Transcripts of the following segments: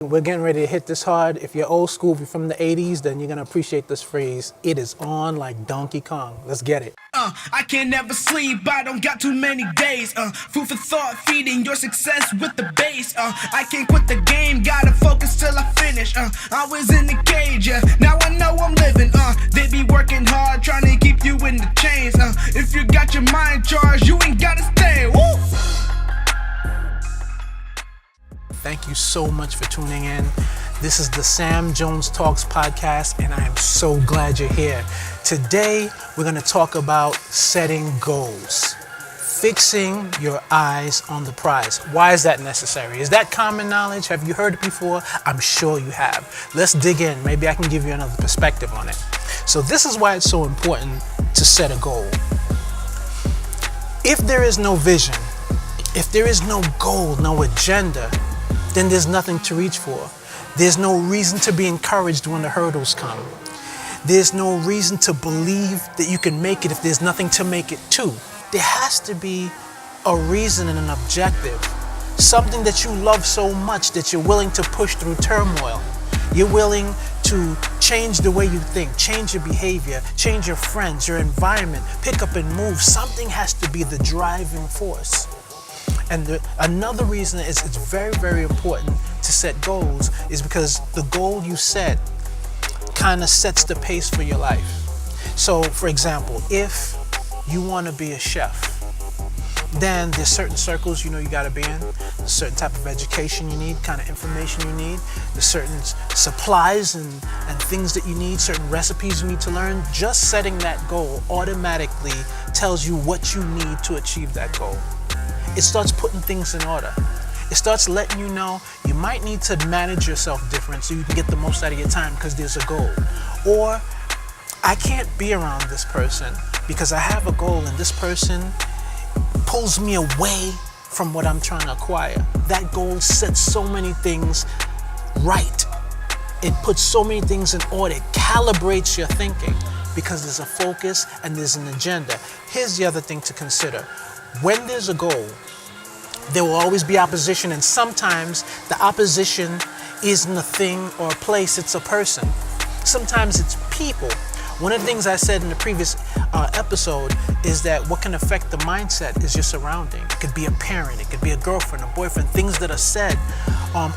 We're getting ready to hit this hard. If you're old school, if you're from the 80s, then you're gonna appreciate this phrase. It is on like Donkey Kong. Let's get it. I can never sleep, I don't got too many days. Food for thought, feeding your success with the bass. I can't quit the game, gotta focus till I finish. I was in the cage, yeah, now I know I'm living. They be working hard, trying to keep you in the chains. If you got your mind charged, you ain't gotta stay. Woo! Thank you so much for tuning in. This is the Sam Jones Talks podcast, and I am so glad you're here. Today, we're going to talk about setting goals, fixing your eyes on the prize. Why is that necessary? Is that common knowledge? Have you heard it before? I'm sure you have. Let's dig in. Maybe I can give you another perspective on it. So this is why it's so important to set a goal. If there is no vision, if there is no goal, no agenda, then there's nothing to reach for. There's no reason to be encouraged when the hurdles come. There's no reason to believe that you can make it if there's nothing to make it to. There has to be a reason and an objective, something that you love so much that you're willing to push through turmoil. You're willing to change the way you think, change your behavior, change your friends, your environment, pick up and move. Something has to be the driving force. And another reason is it's very, very important to set goals is because the goal you set kind of sets the pace for your life. So, for example, if you want to be a chef, then there's certain circles you got to be in, a certain type of education you need, kind of information you need, there's certain supplies and things that you need, certain recipes you need to learn. Just setting that goal automatically tells you what you need to achieve that goal. It starts putting things in order. It starts letting you know you might need to manage yourself different so you can get the most out of your time because there's a goal. Or I can't be around this person because I have a goal and this person pulls me away from what I'm trying to acquire. That goal sets so many things right. It puts so many things in order. It calibrates your thinking because there's a focus and there's an agenda. Here's the other thing to consider. When there's a goal, there will always be opposition, and sometimes the opposition isn't a thing or a place, it's a person. Sometimes it's people. One of the things I said in the previous episode is that what can affect the mindset is your surrounding. It could be a parent, it could be a girlfriend, a boyfriend, things that are said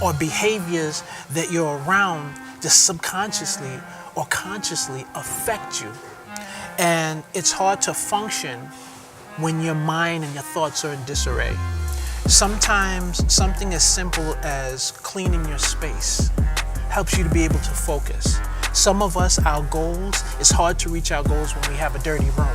or behaviors that you're around just subconsciously or consciously affect you. And it's hard to function when your mind and your thoughts are in disarray. Sometimes something as simple as cleaning your space helps you to be able to focus. Some of us, our goals, it's hard to reach our goals when we have a dirty room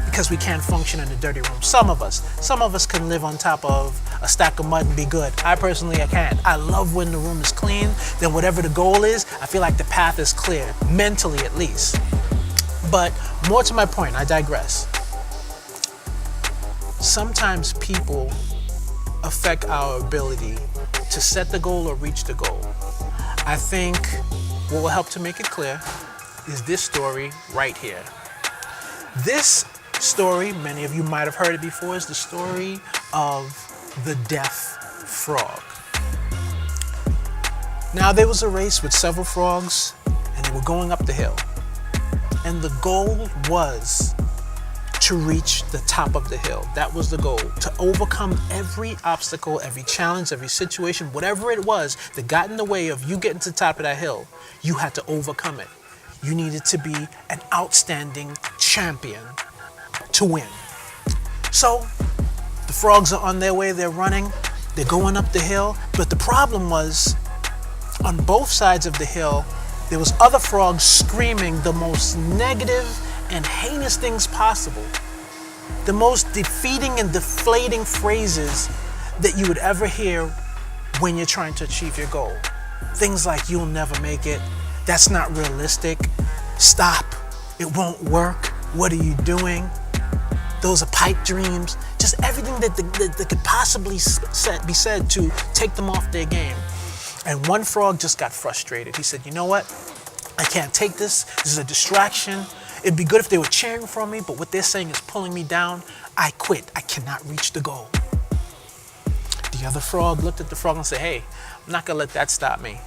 because we can't function in a dirty room. Some of us can live on top of a stack of mud and be good. I can't. I love when the room is clean, then whatever the goal is, I feel like the path is clear, mentally at least. But more to my point, I digress. Sometimes people affect our ability to set the goal or reach the goal. I think what will help to make it clear is this story right here. This story, many of you might have heard it before, is the story of the deaf frog. Now, there was a race with several frogs, and they were going up the hill. And the goal was to reach the top of the hill. That was the goal, to overcome every obstacle, every challenge, every situation, whatever it was that got in the way of you getting to the top of that hill. You had to overcome it. You needed to be an outstanding champion to win. So the frogs are on their way, they're running, they're going up the hill, but the problem was on both sides of the hill, there was other frogs screaming the most negative and heinous things possible. The most defeating and deflating phrases that you would ever hear when you're trying to achieve your goal. Things like, you'll never make it, that's not realistic, stop, it won't work, what are you doing, those are pipe dreams, just everything that could possibly be said to take them off their game. And one frog just got frustrated. He said, you know what, I can't take this, this is a distraction. It'd be good if they were cheering for me, but what they're saying is pulling me down. I quit. I cannot reach the goal. The The other frog looked at the frog and said, hey, I'm not gonna let that stop me.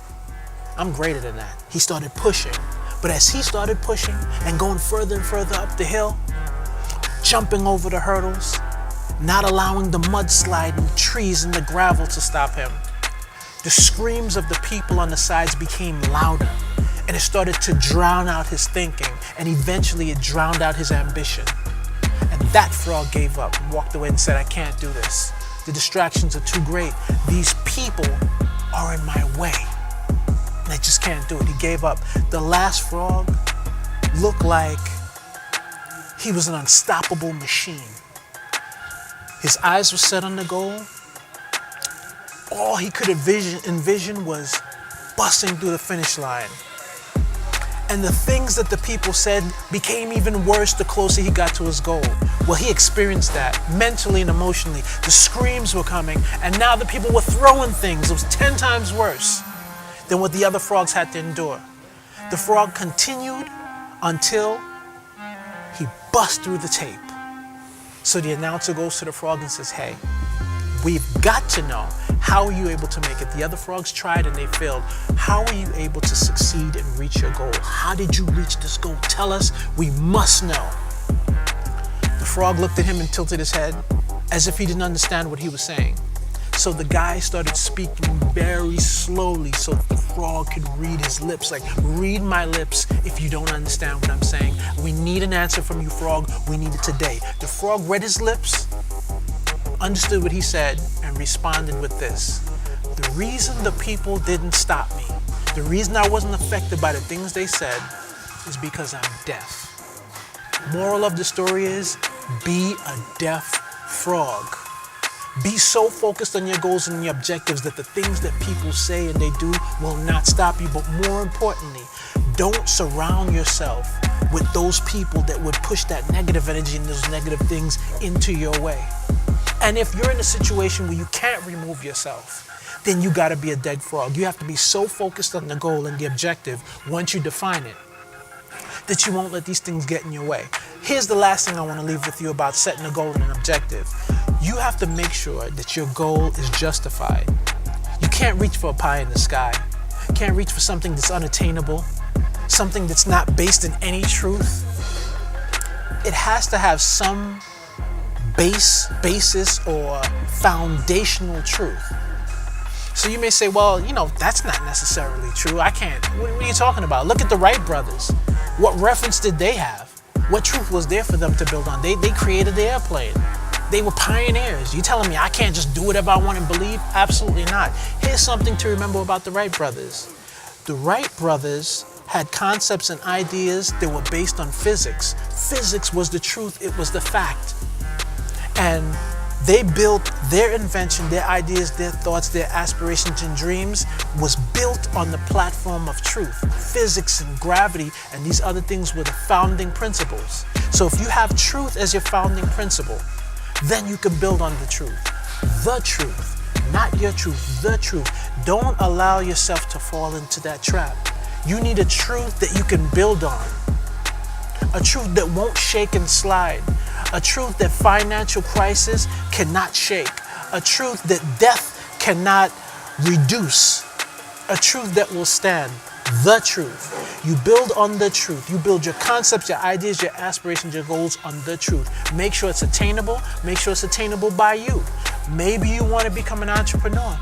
I'm greater than that. He started pushing. But as he started pushing and going further and further up the hill, jumping over the hurdles, not allowing the mudslide and trees and the gravel to stop him, the screams of the people on the sides became louder, and it started to drown out his thinking, and eventually it drowned out his ambition. And that frog gave up and walked away and said, I can't do this. The distractions are too great. These people are in my way. And I just can't do it. He gave up. The last frog looked like he was an unstoppable machine. His eyes were set on the goal. All he could envision was busting through the finish line. And the things that the people said became even worse the closer he got to his goal. Well, he experienced that mentally and emotionally. The screams were coming, and now the people were throwing things. It was 10 times worse than what the other frogs had to endure. The frog continued until he bust through the tape. So the announcer goes to the frog and says, hey, we've got to know, how are you able to make it? The other frogs tried and they failed. How are you able to succeed and reach your goal? How did you reach this goal? Tell us, we must know. The frog looked at him and tilted his head as if he didn't understand what he was saying. So the guy started speaking very slowly so the frog could read his lips. Like, read my lips if you don't understand what I'm saying. We need an answer from you, frog. We need it today. The frog read his lips, understood what he said, and responded with this. The reason the people didn't stop me, the reason I wasn't affected by the things they said, is because I'm deaf. Moral of the story is, be a deaf frog. Be so focused on your goals and your objectives that the things that people say and they do will not stop you. But more importantly, don't surround yourself with those people that would push that negative energy and those negative things into your way. And if you're in a situation where you can't remove yourself, then you gotta be a dead frog. You have to be so focused on the goal and the objective, once you define it, that you won't let these things get in your way. Here's the last thing I wanna leave with you about setting a goal and an objective. You have to make sure that your goal is justified. You can't reach for a pie in the sky. You can't reach for something that's unattainable, something that's not based in any truth. It has to have some basis or foundational truth. So you may say, well, that's not necessarily true. I can't. What are you talking about? Look at the Wright brothers. What reference did they have? What truth was there for them to build on? They created the airplane. They were pioneers. You telling me I can't just do whatever I want and believe? Absolutely not. Here's something to remember about the Wright brothers. The Wright brothers had concepts and ideas that were based on physics. Physics was the truth. It was the fact. And they built their invention, their ideas, their thoughts, their aspirations and dreams was built on the platform of truth. Physics and gravity and these other things were the founding principles. So if you have truth as your founding principle, then you can build on the truth. The truth, not your truth, the truth. Don't allow yourself to fall into that trap. You need a truth that you can build on. A truth that won't shake and slide. A truth that financial crisis cannot shake. A truth that death cannot reduce. A truth that will stand. The truth. You build on the truth. You build your concepts, your ideas, your aspirations, your goals on the truth. Make sure it's attainable. Make sure it's attainable by you. Maybe you want to become an entrepreneur,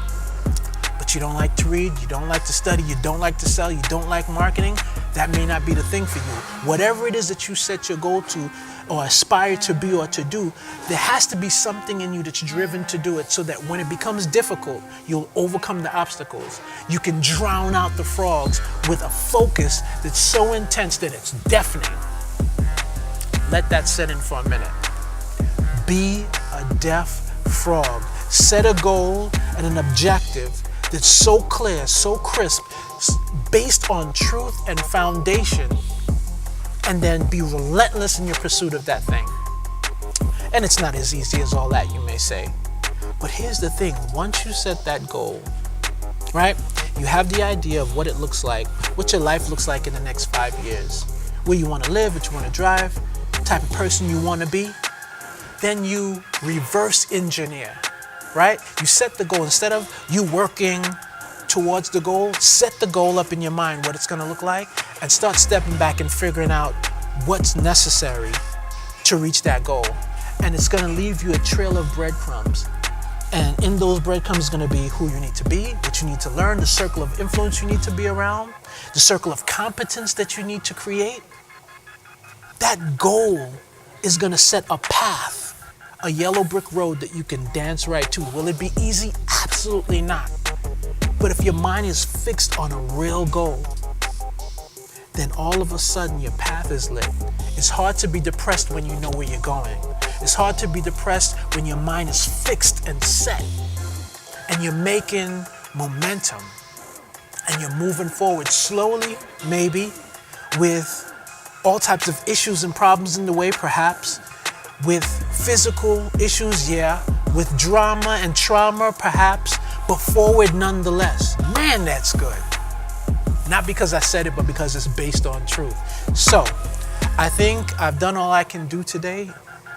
but you don't like to read, you don't like to study, you don't like to sell, you don't like marketing. That may not be the thing for you. Whatever it is that you set your goal to or aspire to be or to do, there has to be something in you that's driven to do it so that when it becomes difficult, you'll overcome the obstacles. You can drown out the frogs with a focus that's so intense that it's deafening. Let that set in for a minute. Be a deaf frog. Set a goal and an objective that's so clear, so crisp, based on truth and foundation, and then be relentless in your pursuit of that thing. And it's not as easy as all that, you may say. But here's the thing, once you set that goal, right? You have the idea of what it looks like, what your life looks like in the next 5 years, where you want to live, what you want to drive, the type of person you want to be. Then you reverse engineer. right? You set the goal. Instead of you working towards the goal, set the goal up in your mind, what it's gonna look like, and start stepping back and figuring out what's necessary to reach that goal. And it's gonna leave you a trail of breadcrumbs. And in those breadcrumbs is gonna be who you need to be, what you need to learn, the circle of influence you need to be around, the circle of competence that you need to create. That goal is gonna set a path, a yellow brick road that you can dance right to. Will it be easy? Absolutely not. But if your mind is fixed on a real goal, then all of a sudden your path is lit. It's hard to be depressed when you know where you're going. It's hard to be depressed when your mind is fixed and set and you're making momentum and you're moving forward slowly, maybe, with all types of issues and problems in the way, perhaps, with physical issues, yeah, with drama and trauma, perhaps, but forward nonetheless. Man, that's good. Not because I said it, but because it's based on truth. So, I think I've done all I can do today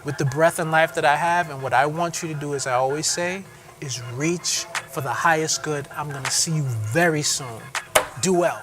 with the breath and life that I have, and what I want you to do, as I always say, is reach for the highest good. I'm gonna see you very soon. Do well.